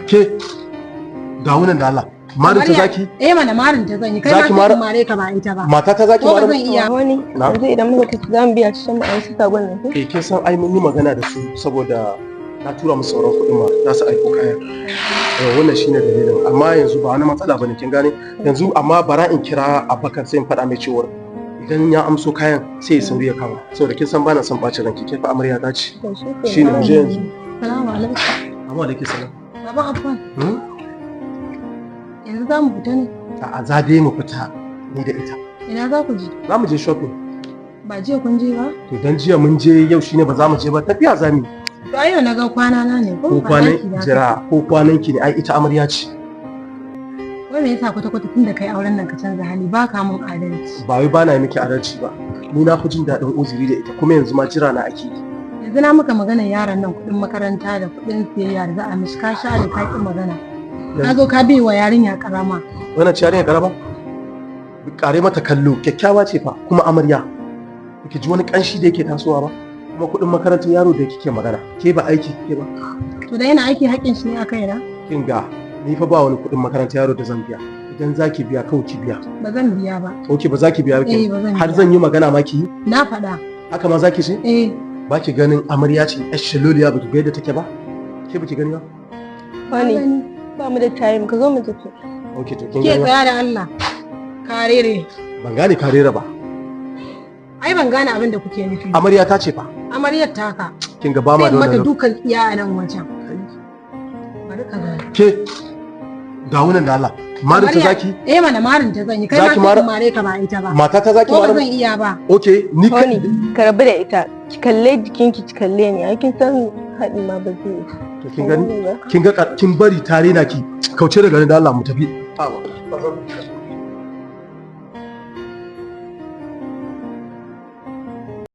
Ke ga wunan da Allah. Marin ta zaki? Mana marin ta zan yi. Kai ma mare ka ba ita ba. Mata ta zaki marin? Ko zan iya wani. Yanzu idan muka tafi zamu biya cikin ma'an su tagon nan. Kin san ai mun yi magana da su saboda na tura musu sauran kuɗin ma za su aiko kaya. Wannan shine dalilin. Amma yanzu ba wani matsala bane kin gane? Yanzu amma bara in kira Abubakar sai in faɗa mai cewa idan ya amso kayan sai ya sauri ya kawo. Saboda kin san bana son ɓacin ranki, ke fa amarya ta ce. Shine mu je yanzu. Assalamu alaikum. Amma alaikum salam. Baba Affan. Yanzu za mu fita ne? A'a za dai mu fita ni da ita. Ina za ku je? Za mu je shopping. Ba jiya kun je ba? To dan jiya mun je yau shine ba za mu je ba, tafiya za mu yi. To ai yau na ga kwana na ne ko kwanan jira ko kwanan ki ne, ai ita amarya ce. Wai me yasa kwata-kwata tun da kai auren nan ka canza hali ba ka mun adalci? Ba wai bana miki adalci ba. Ni na fi jin daɗin uzuri da ita kuma yanzu ma jira na ake. Yanzu na muka magana yaran nan kuɗin makaranta da kuɗin siyayya da za a mishi ka sha da ka ki magana. Ka zo ka bai wa yarinya karama. Wannan ce yarinya karama? Kare mata kallo, kyakkyawa ce fa kuma amarya. Kike ji wani kanshi da yake tasowa ba? Kuma kuɗin makarantar yaro da kike magana. Ke ba aiki ke ba? To da yana aiki haƙƙin shi ne a kaina? Kin ga ni fa ba wani kuɗin makarantar yaro da zan biya. Idan za ki biya kawai ki biya. Ba zan biya ba. Ok, ba za ki biya ba ke? Har zan yi magana ma ki yi? Na faɗa. Haka ma za ki ce? Ba ki ganin amarya ce yar shaloliya ba ki ga yadda take ba? Ke ba ki gani ba? Wani ba mu da time ka zo mu tafi. Ok, to kin gani. Ke tsaya da Allah. Karere. Ban gane karere ba. Ai ban gane abin da kuke nufi. Amarya ta ce fa. Amaryar taka. Kin ga ba ma da wannan. Sai mata dukan tsiya a nan wajen. Bari ka ga. Ke ga wunan da Allah. Marin ta zaki? Mana marin ta zan yi. Kai ma mare ka ba ita ba. Mata ta zaki marin? Ko zan iya ba. Okay, ni kai ka rabu da ita. Ki kalle jikinki ki kalle ni. Ai kin san haɗi ma ba zai. To kin gani? Kin ga kin bari tare na ki kauce daga da Allah mu tafi.